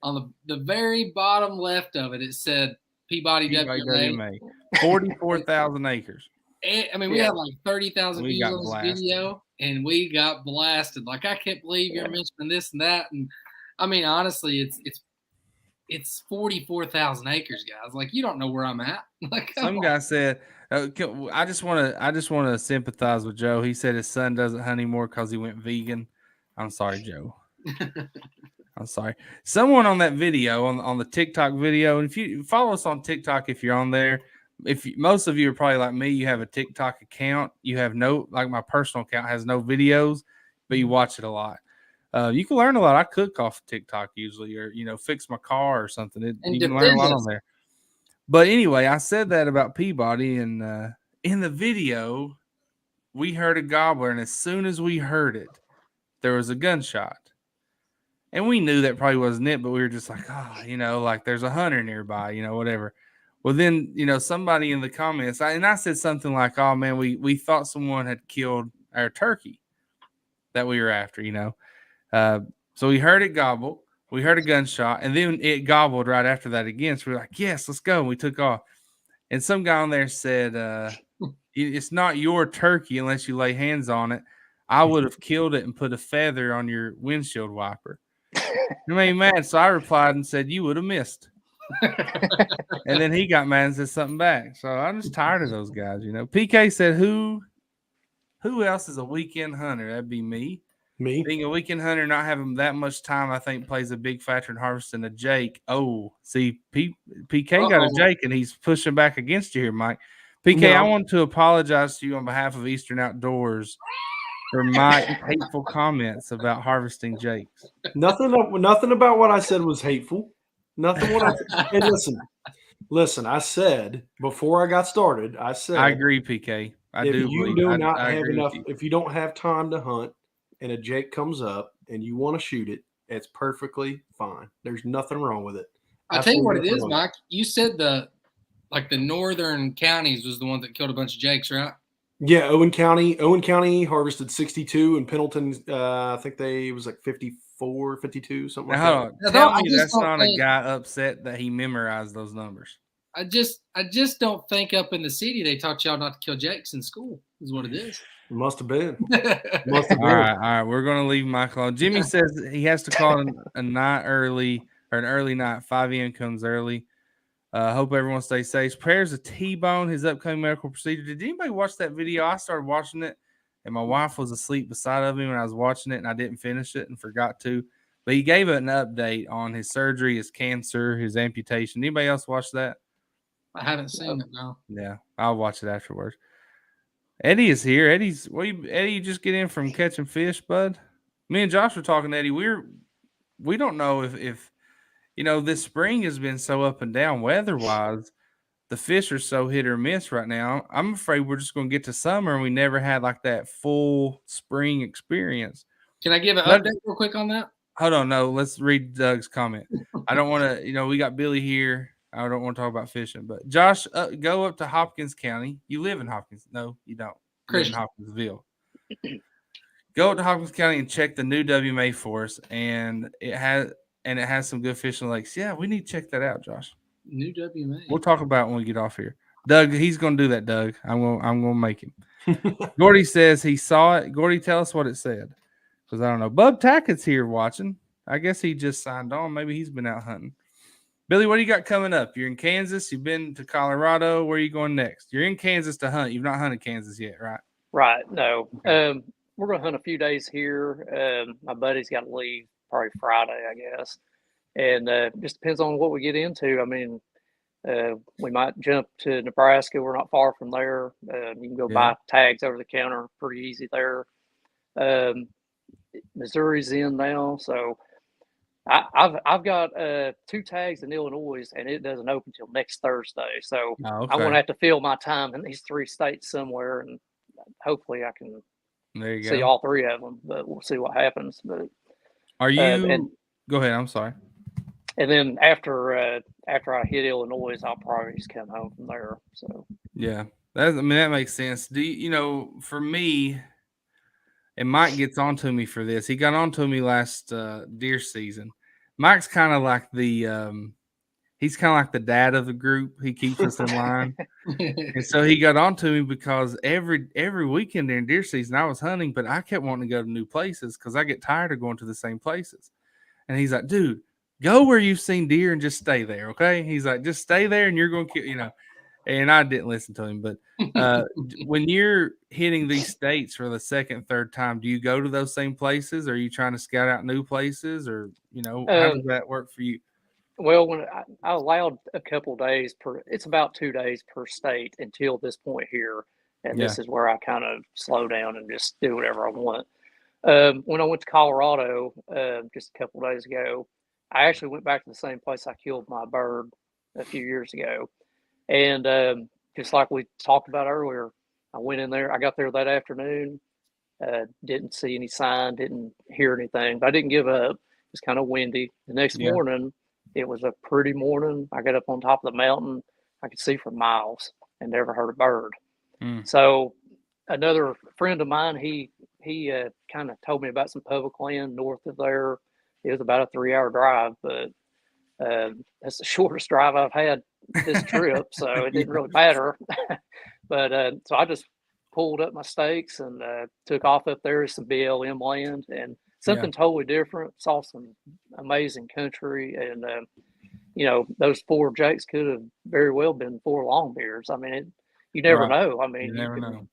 on the very bottom left of it, it said Peabody WMA. 44,000 acres. I mean, we had like 30,000 views on this video, and we got blasted. Like, I can't believe you're mentioning this and that. And I mean, honestly, it's 44,000 acres, guys. Like, you don't know where I'm at. Like, some guy said, I just want to sympathize with Joe. He said his son doesn't hunt anymore because he went vegan. I'm sorry, Joe. I'm sorry. Someone on that video, on the TikTok video, and if you follow us on TikTok, if you're on there, most of you are probably like me, you have a TikTok account. You have like my personal account has no videos, but you watch it a lot. You can learn a lot. I cook off TikTok usually, or fix my car or something. You can learn a lot on there. But anyway, I said that about Peabody, and in the video, we heard a gobbler, and as soon as we heard it, there was a gunshot. And we knew that probably wasn't it, but we were just like, like there's a hunter nearby, whatever. Well, then, somebody in the comments, I said something like, oh, man, we thought someone had killed our turkey that we were after, So we heard it gobble. We heard a gunshot, and then it gobbled right after that again. So we were like, yes, let's go. And we took off. And some guy on there said, it's not your turkey unless you lay hands on it. I would have killed it and put a feather on your windshield wiper. You made me mad. So I replied and said, you would have missed. And then he got mad and said something back. So I'm just tired of those guys, PK said, who else is a weekend hunter? That'd be me. Being a weekend hunter, not having that much time, I think plays a big factor in harvesting a Jake. Oh, see, PK got a Jake, and he's pushing back against you here, Mike. PK, no. I want to apologize to you on behalf of Eastern Outdoors for my hateful comments about harvesting Jakes. Nothing about what I said was hateful. Nothing what I said. Hey, listen, I said before I got started, I agree, PK. If you don't have time to hunt and a Jake comes up and you want to shoot it, it's perfectly fine. There's nothing wrong with it. I'll tell you what it is, Mike. You said the northern counties was the one that killed a bunch of Jakes, right? Yeah, Owen County harvested 62, and Pendleton, I think it was like 54, 52, something like that. Tell me that's not a guy upset that he memorized those numbers. I just don't think up in the city they taught y'all not to kill jakes in school. Is what it is. It must have been. All right. We're gonna leave Michael alone. Jimmy says he has to call a night early or an early night. 5 a.m. comes early. Hope everyone stays safe. Prayers to T-Bone, his upcoming medical procedure. Did anybody watch that video? I started watching it, and my wife was asleep beside of me when I was watching it, and I didn't finish it and forgot to. But he gave an update on his surgery, his cancer, his amputation. Anybody else watch that? I haven't seen it, no. Yeah, I'll watch it afterwards. Eddie is here. Eddie, you just get in from catching fish, bud? Me and Josh were talking, Eddie. We don't know if this spring has been so up and down weather-wise. The fish are so hit or miss right now. I'm afraid we're just going to get to summer and we never had like that full spring experience. Can I give an update real quick on that? Hold on. No, let's read Doug's comment. I don't want to, we got Billy here. I don't want to talk about fishing, but Josh, go up to Hopkins County. You live in Hopkins. No, you don't. You live in Hopkinsville. Go up to Hopkins County and check the new WMA for us. And it has some good fishing lakes. Yeah, we need to check that out, Josh. New WMA. We'll talk about it when we get off here. Doug, he's going to do that, Doug. I'm going to make him. Gordy says he saw it. Gordy, tell us what it said. Because I don't know. Bub Tackett's here watching. I guess he just signed on. Maybe he's been out hunting. Billy, what do you got coming up? You're in Kansas. You've been to Colorado. Where are you going next? You're in Kansas to hunt. You've not hunted Kansas yet, right? Right. No. Okay. We're going to hunt a few days here. My buddy's got to leave probably Friday, I guess. And just depends on what we get into. I mean, we might jump to Nebraska. We're not far from there. You can go buy tags over the counter. Pretty easy there. Missouri's in now. So I've got 2 tags in Illinois, and it doesn't open until next Thursday. So I'm going to have to fill my time in these 3 states somewhere, and hopefully I can see all 3 of them. But we'll see what happens. But are you? Go ahead. I'm sorry. And then after I hit Illinois, I'll probably just come home from there. So yeah, that makes sense. For me, and Mike gets on to me for this. He got on to me last deer season. Mike's kind of like he's kind of like the dad of the group. He keeps us in line. And so he got on to me because every weekend during deer season I was hunting, but I kept wanting to go to new places because I get tired of going to the same places. And he's like, dude, go where you've seen deer and just stay there, okay? He's like, just stay there and you're going to kill, And I didn't listen to him. But when you're hitting these states for the second, third time, do you go to those same places? Or are you trying to scout out new places? Or, how does that work for you? Well, when I allowed a couple days it's about 2 days per state until this point here. And this is where I kind of slow down and just do whatever I want. When I went to Colorado just a couple days ago, I actually went back to the same place I killed my bird a few years ago. And just like we talked about earlier, I went in there. I got there that afternoon, didn't see any sign, didn't hear anything. But I didn't give up. It was kind of windy. The next morning, it was a pretty morning. I got up on top of the mountain. I could see for miles and never heard a bird. So another friend of mine, he kind of told me about some public land north of there. It was about a 3-hour drive, but that's the shortest drive I've had this trip, so it didn't really matter. But so I just pulled up my stakes and took off up there to some BLM land and something totally different. Saw some amazing country, and those 4 jakes could have very well been 4 longbeards. I mean, you never know. I mean, you never know.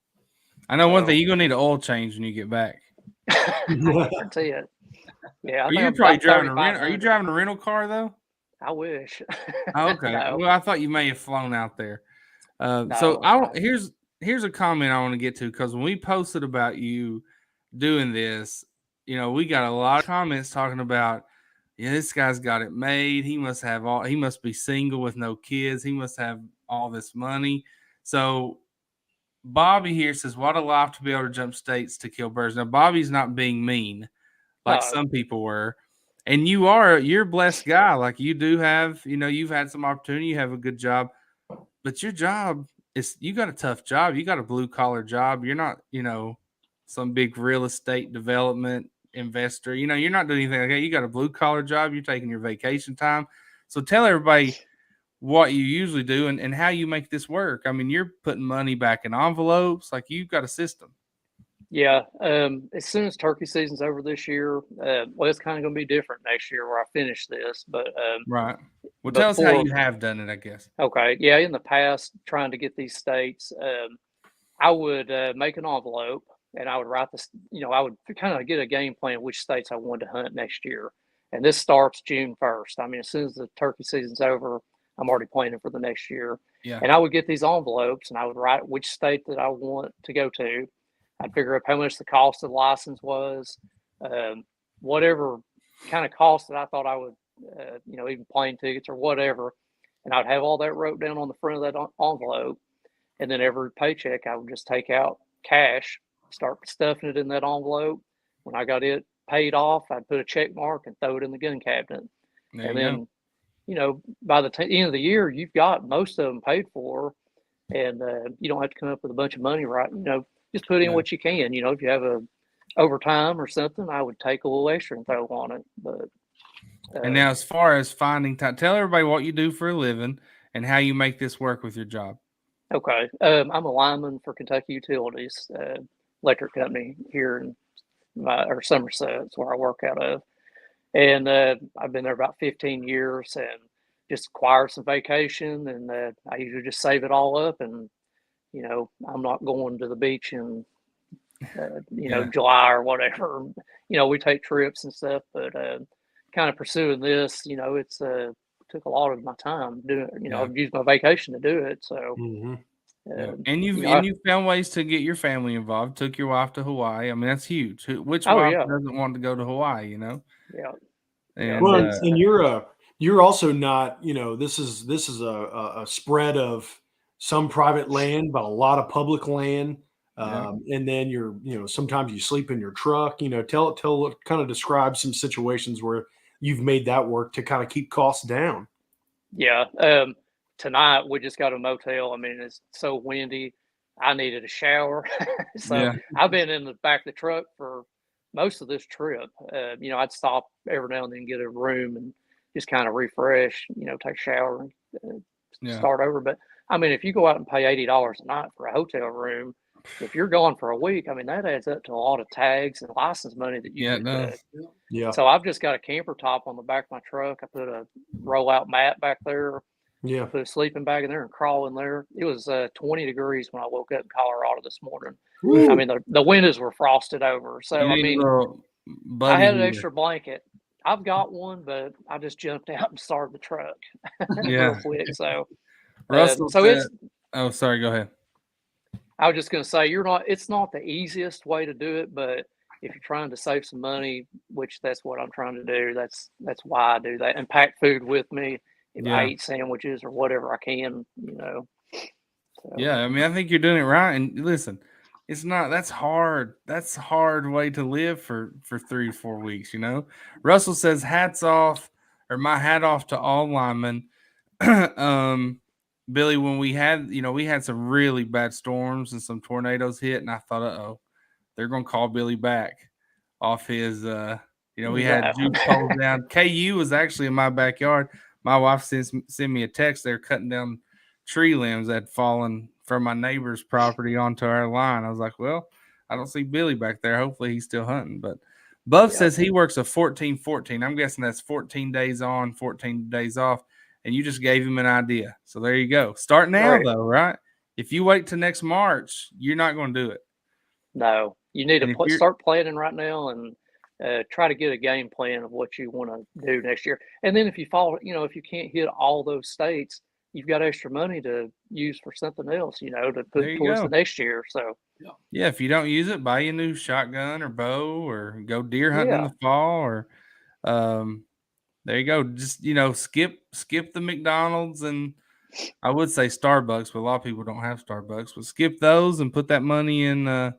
I know one thing: you're gonna need an oil change when you get back. That's it. Yeah, Are you probably driving Are you driving a rental car though? I wish. Okay. No. Well, I thought you may have flown out there. So here's a comment I want to get to, because when we posted about you doing this, we got a lot of comments talking about, this guy's got it made. He must be single with no kids. He must have all this money. So Bobby here says, what a life to be able to jump states to kill birds. Now, Bobby's not being mean like some people were. And you're a blessed guy. Like, you do have, you've had some opportunity. You have a good job. But your job you got a tough job. You got a blue collar job. You're not, some big real estate development investor. You're not doing anything like that. You got a blue collar job. You're taking your vacation time. So tell everybody, what you usually do and how you make this work. I mean, you're putting money back in envelopes, like you've got a system. Yeah. As soon as turkey season's over this year, well, it's kind of going to be different next year where I finish this. But right. Well, tell us how you have done it, I guess. Okay. Yeah. In the past, trying to get these states, I would make an envelope and I would write this. I would kind of get a game plan which states I wanted to hunt next year. And this starts June 1st. I mean, as soon as the turkey season's over, I'm already planning for the next year. Yeah. And I would get these envelopes and I would write which state that I want to go to. I'd figure out how much the cost of the license was, whatever kind of cost that I thought I would, even plane tickets or whatever. And I'd have all that wrote down on the front of that envelope. And then every paycheck, I would just take out cash, start stuffing it in that envelope. When I got it paid off, I'd put a check mark and throw it in the gun cabinet. There and you then, go. By the end of the year, you've got most of them paid for. And you don't have to come up with a bunch of money, right? Just put in what you can. If you have a overtime or something, I would take a little extra and throw on it. But and now, as far as finding time, tell everybody what you do for a living and how you make this work with your job. Okay, I'm a lineman for Kentucky Utilities, electric company here in Somerset. It's where I work out of, and I've been there about 15 years, and just acquired some vacation, and I usually just save it all up and. I'm not going to the beach in, July or whatever. We take trips and stuff, but kind of pursuing this, it's took a lot of my time doing. I've used my vacation to do it. So, and you've found ways to get your family involved. Took your wife to Hawaii. I mean, that's huge. Which wife doesn't want to go to Hawaii? Yeah. And, and you're also not. This is a spread of some private land, but a lot of public land. And then sometimes you sleep in your truck, kind of describe some situations where you've made that work to kind of keep costs down. Yeah. Tonight we just got a motel. I mean, it's so windy. I needed a shower. I've been in the back of the truck for most of this trip. I'd stop every now and then, get a room and just kind of refresh, take a shower and start over. But I mean, if you go out and pay $80 a night for a hotel room, if you're gone for a week, I mean, that adds up to a lot of tags and license money that you Yeah. So I've just got a camper top on the back of my truck. I put a rollout mat back there. Yeah. Put a sleeping bag in there and crawl in there. It was 20 degrees when I woke up in Colorado this morning. Woo. I mean, the windows were frosted over. So, I mean, I had an extra blanket. I've got one, but I just jumped out and started the truck real quick. So, Russell said, oh, sorry, go ahead. I was just going to say, it's not the easiest way to do it, but if you're trying to save some money, which that's what I'm trying to do, that's why I do that, and pack food with me. If I eat sandwiches or whatever I can, So. Yeah, I mean, I think you're doing it right. And listen, that's hard. That's a hard way to live for 3 to 4 weeks, Russell says, my hat off to all linemen. Billy, when we had some really bad storms and some tornadoes hit, and I thought, they're going to call Billy back off his, we had juke poles down. KU was actually in my backyard. My wife sent me a text. They're cutting down tree limbs that had fallen from my neighbor's property onto our line. I was like, well, I don't see Billy back there. Hopefully he's still hunting. But Buff says he works a 14-14. I'm guessing that's 14 days on, 14 days off. And you just gave him an idea. So there you go. Start now, though, right? If you wait till next March, you're not going to do it. No. You need to start planning right now and try to get a game plan of what you want to do next year. And then if you if you can't hit all those states, you've got extra money to use for something else, to put towards the next year. So, if you don't use it, buy you a new shotgun or bow or go deer hunting in the fall or there you go. Just, skip the McDonald's and I would say Starbucks, but a lot of people don't have Starbucks. But skip those and put that money in the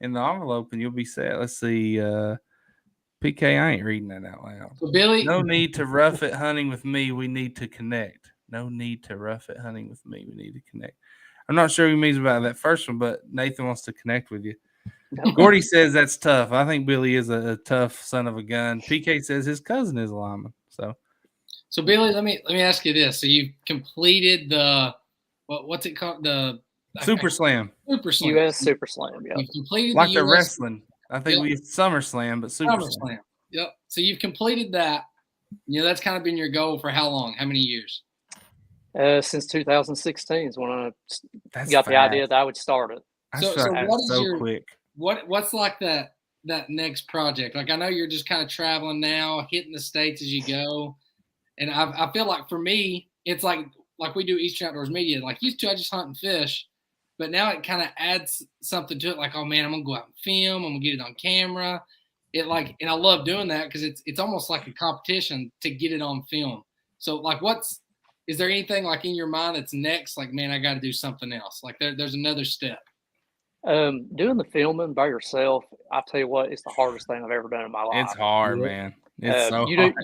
envelope and you'll be set. Let's see. PK, I ain't reading that out loud. So Billy, no need to rough it hunting with me. We need to connect. No need to rough it hunting with me. We need to connect. I'm not sure what he means about that first one, but Nathan wants to connect with you. Gordy says that's tough. I think Billy is a tough son of a gun. PK says his cousin is a lineman. So Billy, let me ask you this. So you've completed the what's it called? The Super Slam. Super Slam. U.S. Super Slam. Yeah. You've completed Like the the US wrestling. I think Yep. we used Summer Slam, but Super Summer Slam. Slam. Yep. So you've completed that. That's kind of been your goal for how long? How many years? Since 2016 is when I That's got fast. the idea that I would start it. So what is your quick. What's like that next project? Like, I know you're just kind of traveling now, hitting the States as you go. And I feel like for me, it's like we do Eastern Outdoors Media. Like, used to, I just hunt and fish. But now it kind of adds something to it. Like, oh, man, I'm going to go out and film. I'm going to get it on camera. And I love doing that because it's almost like a competition to get it on film. So, like, is there anything, like, in your mind that's next? Like, man, I got to do something else. Like, there's another step. Doing the filming by yourself, I'll tell you what, it's the hardest thing I've ever done in my life. It's hard, man. It's so hard.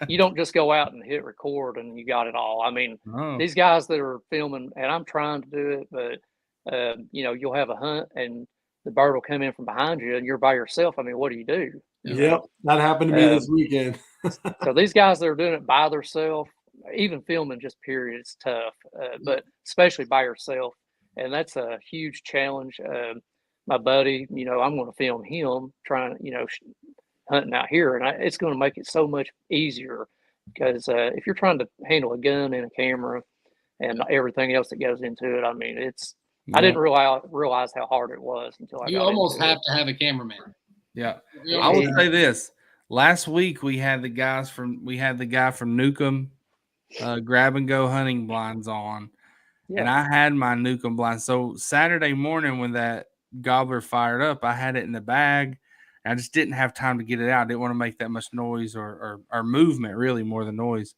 You don't just go out and hit record and you got it all. I mean, these guys that are filming, and I'm trying to do it, but you'll have a hunt and the bird will come in from behind you and you're by yourself. I mean, what do you do? Yep, that happened to me this weekend. So these guys that are doing it by themselves, even filming just period, it's tough, but especially by yourself. And that's a huge challenge. My buddy, I'm going to film him trying, hunting out here, and it's going to make it so much easier because if you're trying to handle a gun and a camera and everything else that goes into it, I mean, I didn't realize how hard it was until I. You almost have to have a cameraman. Yeah, I will say this. Last week we had the guy from Newcomb grab and go hunting blinds on. Yeah. And I had my Newcomb blind. So Saturday morning when that gobbler fired up, I had it in the bag. I just didn't have time to get it out. I didn't want to make that much noise or movement, really, more than noise.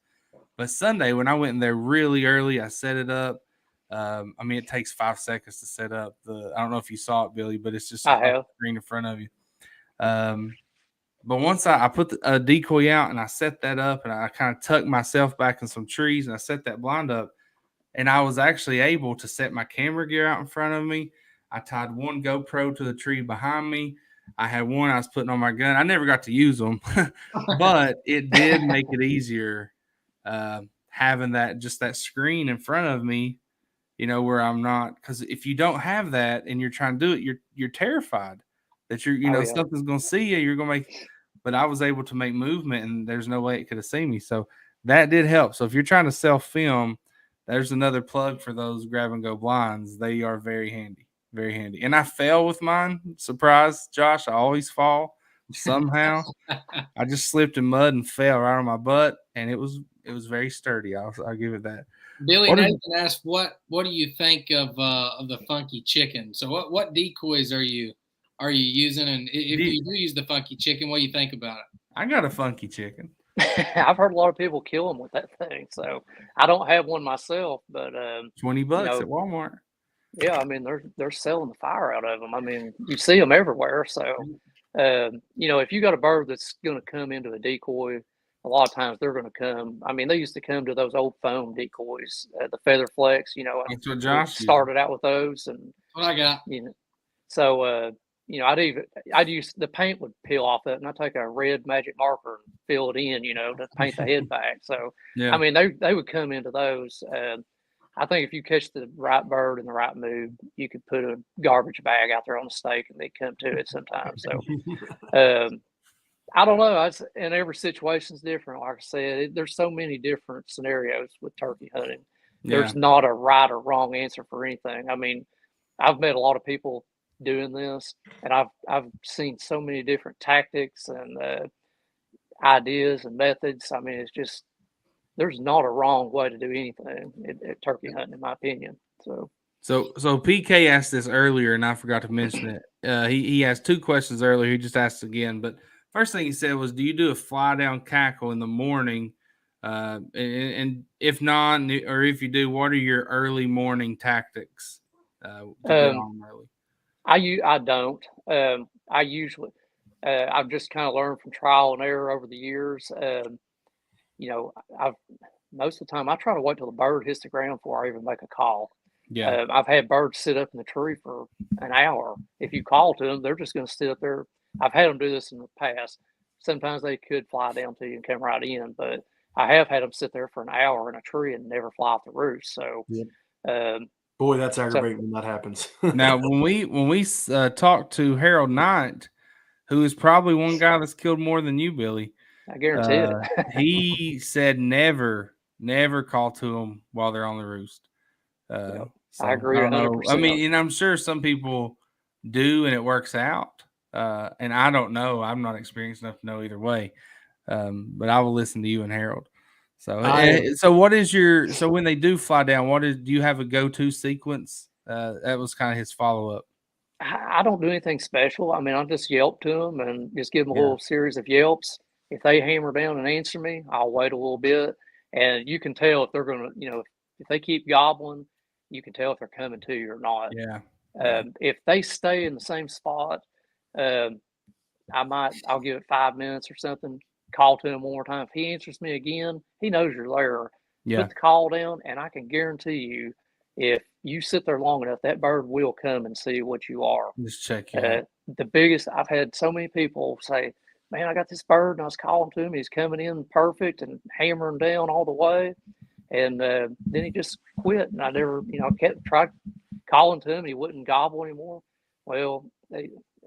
But Sunday, when I went in there really early, I set it up. It takes 5 seconds to set up. I don't know if you saw it, Billy, but it's just a screen in front of you. But once I put a decoy out and I set that up and I kind of tucked myself back in some trees and I set that blind up, and I was actually able to set my camera gear out in front of me. I tied one GoPro to the tree behind me. I had one I was putting on my gun. I never got to use them, but it did make it easier having that screen in front of me, where I'm not. Because if you don't have that and you're trying to do it, you're terrified that something's going to see you. You're going to make. But I was able to make movement, and there's no way it could have seen me. So that did help. So if you're trying to self-film, there's another plug for those grab and go blinds. They are very handy, very handy. And I fell with mine. Surprise, Josh. I always fall somehow. I just slipped in mud and fell right on my butt, and it was very sturdy. I'll give it that. Billy Nathan asked, "What do you think of the funky chicken?" So what decoys are you using? And if you do use the funky chicken, what do you think about it? I got a funky chicken. I've heard a lot of people kill them with that thing, so I don't have one myself. But $20 at Walmart. Yeah, I mean they're selling the fire out of them. I mean you see them everywhere. So if you got a bird that's going to come into a decoy, a lot of times they're going to come. I mean they used to come to those old foam decoys, the feather flex. That's what Josh started out with those, and what I got. So. I'd use the paint would peel off it, and I take a red magic marker and fill it in, to paint the head back. So, yeah. I mean, they would come into those. I think if you catch the right bird in the right mood, you could put a garbage bag out there on the stake, and they come to it sometimes. So, I don't know. And every situation's different. Like I said, there's so many different scenarios with turkey hunting. Yeah. There's not a right or wrong answer for anything. I mean, I've met a lot of people doing this, and I've seen so many different tactics and ideas and methods. I mean, it's just there's not a wrong way to do anything at turkey hunting, in my opinion. So PK asked this earlier, and I forgot to mention it. He asked 2 questions earlier. He just asked again, but first thing he said was, "Do you do a fly down cackle in the morning? And if not, or if you do, what are your early morning tactics to get on early?" I don't. I usually I've just kind of learned from trial and error over the years. I've most of the time I try to wait till the bird hits the ground before I even make a call. Yeah, I've had birds sit up in the tree for an hour. If you call to them, they're just going to sit up there. I've had them do this in the past. Sometimes they could fly down to you and come right in, but I have had them sit there for an hour in a tree and never fly off the roost. So, boy, that's aggravating when that happens. Now, when we talked to Harold Knight, who is probably one guy that's killed more than you, Billy, I guarantee it. he said never call to them while they're on the roost. Yep. So I agree. I don't know. 100%. I mean, and I'm sure some people do, and it works out. And I don't know. I'm not experienced enough to know either way. But I will listen to you and Harold. So what is your? So when they do fly down, do you have a go-to sequence? That was kind of his follow-up. I don't do anything special. I mean, I'll just yelp to them and just give them a little series of yelps. If they hammer down and answer me, I'll wait a little bit, and you can tell if they're going to, if they keep gobbling, you can tell if they're coming to you or not. Yeah. If they stay in the same spot, I'll give it 5 minutes or something. Call to him one more time. If he answers me again, he knows you're there. Yeah. Put the call down, and I can guarantee you, if you sit there long enough, that bird will come and see what you are. Just check you out. The biggest, I've had so many people say, man, I got this bird, and I was calling to him. He's coming in perfect and hammering down all the way. And then he just quit. And I never, kept trying calling to him. He wouldn't gobble anymore. Well,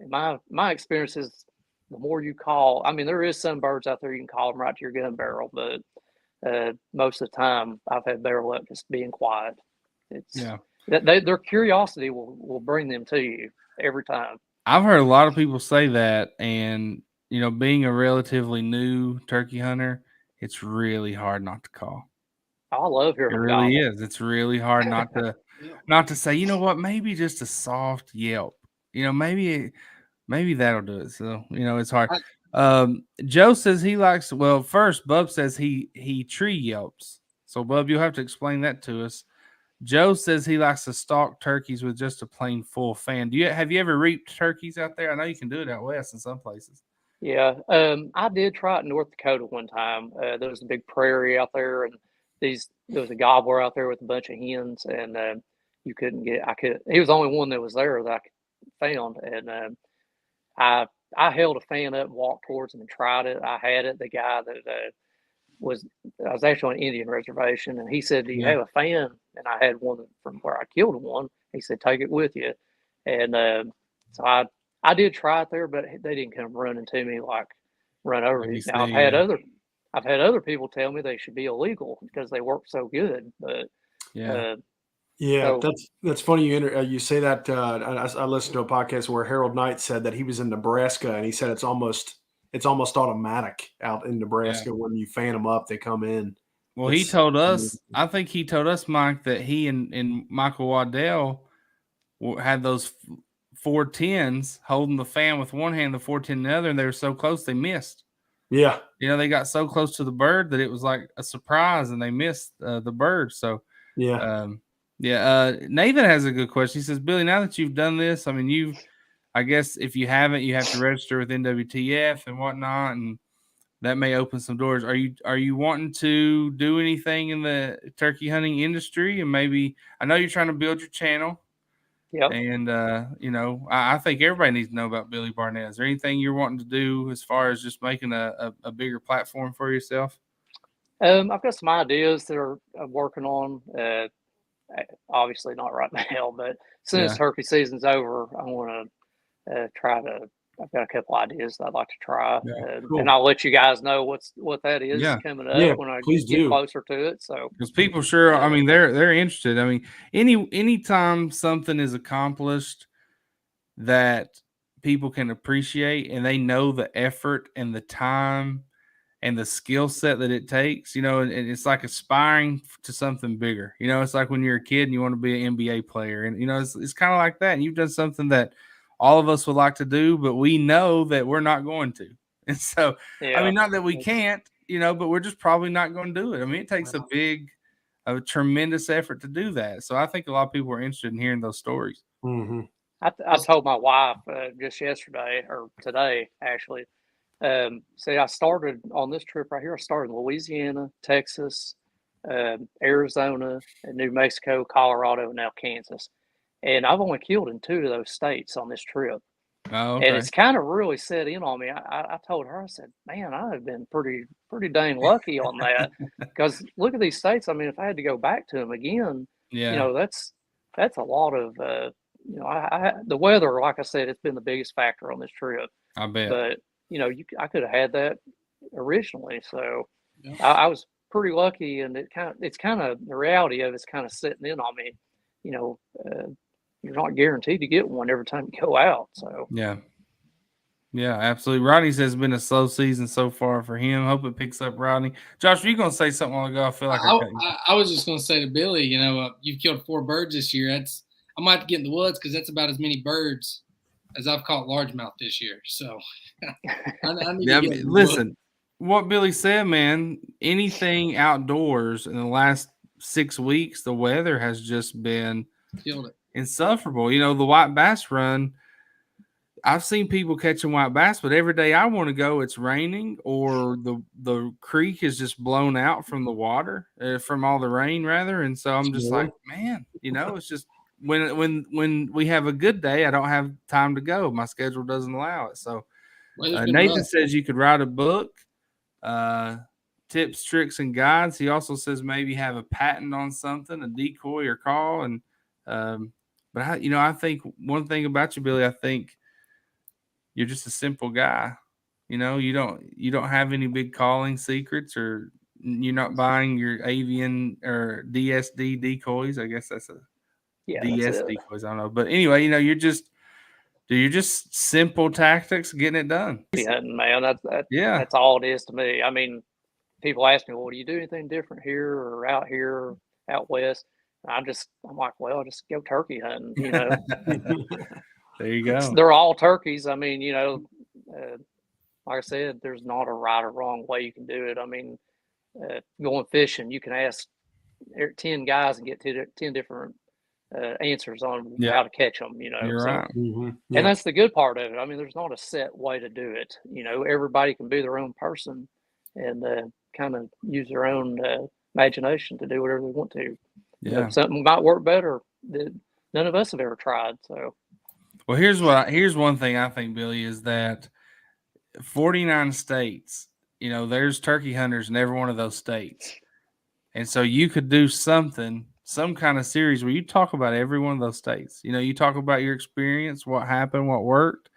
my experience is the more you call, I mean, there is some birds out there you can call them right to your gun barrel, but most of the time I've had better luck just being quiet. Their curiosity will bring them to you every time. I've heard a lot of people say that, and being a relatively new turkey hunter, it's really hard not to call. I love hearing it. Really is. It's really hard not to say, you know what, maybe just a soft yelp. Maybe that'll do it. So it's hard. Joe says he likes. Well, first, Bub says he tree yelps. So Bub, you'll have to explain that to us. Joe says he likes to stalk turkeys with just a plain full fan. Have you ever reaped turkeys out there? I know you can do it out west in some places. Yeah, I did try it in North Dakota one time. There was a big prairie out there, and there was a gobbler out there with a bunch of hens, and you couldn't get. He was the only one that was there that I found, and I held a fan up and walked towards him and tried it. I had it. The guy that I was actually on an Indian reservation, and he said, "Do you have a fan?" And I had one from where I killed one. He said, "Take it with you." And so I did try it there, but they didn't come running to me like run over me. Now I've had other people tell me they should be illegal because they work so good, but that's funny you say that. I listened to a podcast where Harold Knight said that he was in Nebraska, and he said it's almost automatic out in Nebraska. When you fan them up, they come in. Well, he told us, I think he told us, Mike, that he and Michael Waddell had those 410s holding the fan with one hand, the 410 in the other, and they were so close they missed. Yeah. They got so close to the bird that it was like a surprise, and they missed the bird. So, Nathan has a good question. He says, Billy, now that you've done this, I mean, I guess if you haven't, you have to register with NWTF and whatnot, and that may open some doors. Are you wanting to do anything in the turkey hunting industry? And maybe, I know you're trying to build your channel. Yep. And, I think everybody needs to know about Billy Barnett. Is there anything you're wanting to do as far as just making a bigger platform for yourself? I've got some ideas that I'm working on. Obviously not right now, but as soon as turkey season's over, I want to I've got a couple ideas that I'd like to try, and I'll let you guys know what that is coming up when I get closer to it. So, because people I mean, they're interested. I mean, anytime something is accomplished that people can appreciate, and they know the effort and the time and the skill set that it takes, and it's like aspiring to something bigger. It's like when you're a kid and you want to be an NBA player, and it's kind of like that. And you've done something that all of us would like to do, but we know that we're not going to. And so, I mean, not that we can't, but we're just probably not going to do it. I mean, it takes a tremendous effort to do that. So I think a lot of people are interested in hearing those stories. Mm-hmm. I told my wife just yesterday or today, actually, see, I started on this trip right here. I started in Louisiana, Texas, Arizona, and New Mexico, Colorado, and now Kansas. And I've only killed in 2 of those states on this trip. Oh, okay. And it's kind of really set in on me. I told her, I said, man, I have been pretty dang lucky on that. Because look at these states. I mean, if I had to go back to them again, Yeah. that's a lot of, the weather, like I said, it's been the biggest factor on this trip. I bet. But, I could have had that originally. So Yeah. I was pretty lucky. And it's kind of, the reality of it's kind of setting in on me, you're not guaranteed to get one every time you go out. So yeah, absolutely. Rodney says it's been a slow season so far for him. Hope it picks up, Rodney. Josh, were you gonna say something a while ago? I feel like I was just gonna say to Billy, you've killed 4 birds this year. I might have to get in the woods because that's about as many birds as I've caught largemouth this year. So I need to get listen, what Billy said, man. Anything outdoors in the last 6 weeks, the weather has just been killed it. Insufferable. The white bass run, I've seen people catching white bass, but every day I want to go, it's raining or the creek is just blown out from the water, from all the rain rather. And so I'm just like, man, it's just when we have a good day, I don't have time to go. My schedule doesn't allow it. So Nathan says you could write a book, tips, tricks, and guides. He also says maybe have a patent on something, a decoy or call. And, but I think one thing about you, Billy, I think you're just a simple guy. You don't have any big calling secrets, or you're not buying your avian or DSD decoys. I guess that's DS decoys. I don't know. But anyway, you're just simple tactics getting it done. Hunting, man. That's all it is to me. I mean, people ask me, well, do you do anything different here or out here or out west? I'm like, well, just go turkey hunting, There you go. They're all turkeys. I mean, like I said, there's not a right or wrong way you can do it. I mean, going fishing, you can ask 10 guys and get 10 different answers on how to catch them, You're right. Mm-hmm. And that's the good part of it. I mean, there's not a set way to do it. Everybody can be their own person and kind of use their own imagination to do whatever they want to. Yeah. Something might work better that none of us have ever tried. So, well, here's one thing I think, Billy, is that 49 states, there's turkey hunters in every one of those states. And so you could do some kind of series where you talk about every one of those states. You talk about your experience, what happened, what worked,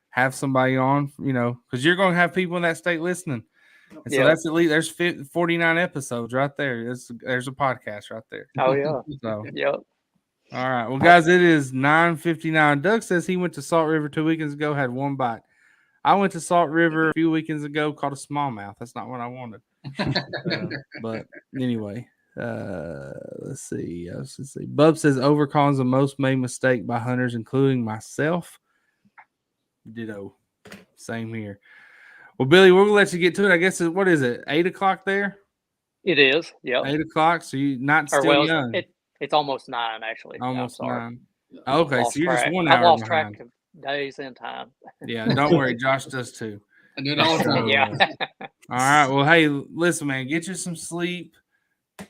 have somebody on, because you're going to have people in that state listening. And so that's at least there's 49 episodes right there. There's a podcast right there. Oh yeah. So yep. All right. Well, guys, it is 9:59. Doug says he went to Salt River 2 weekends ago, had one bite. I went to Salt River a few weekends ago, caught a smallmouth. That's not what I wanted. But anyway, let's see. Bub says overcalling is the most made mistake by hunters, including myself. Ditto. Same here. Well, Billy, we're going to let you get to it. I guess, what is it, 8 o'clock there? It is, yeah. 8 o'clock, so you're not still young. It's almost 9, actually. Almost 9. Okay, so you're just 1 hour I've lost behind. track of days and time. Yeah, don't worry. Josh does too. I do it all the time. Yeah. All right. Well, hey, listen, man, get you some sleep.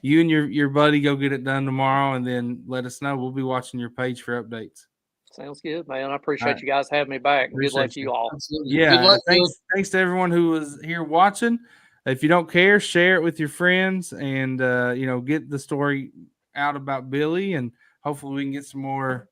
You and your buddy go get it done tomorrow, and then let us know. We'll be watching your page for updates. Sounds good, man. I appreciate you guys having me back. Good luck to you all. Absolutely. Yeah. Good luck, thanks to everyone who was here watching. If you don't care, share it with your friends, and get the story out about Billy, and hopefully we can get some more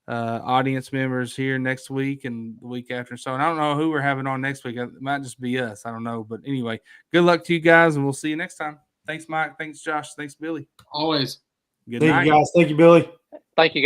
audience members here next week and the week after. So I don't know who we're having on next week. It might just be us. I don't know. But anyway, good luck to you guys, and we'll see you next time. Thanks, Mike. Thanks, Josh. Thanks, Billy. Always. Good night. Thank you, guys. Thank you, Billy. Thank you, guys.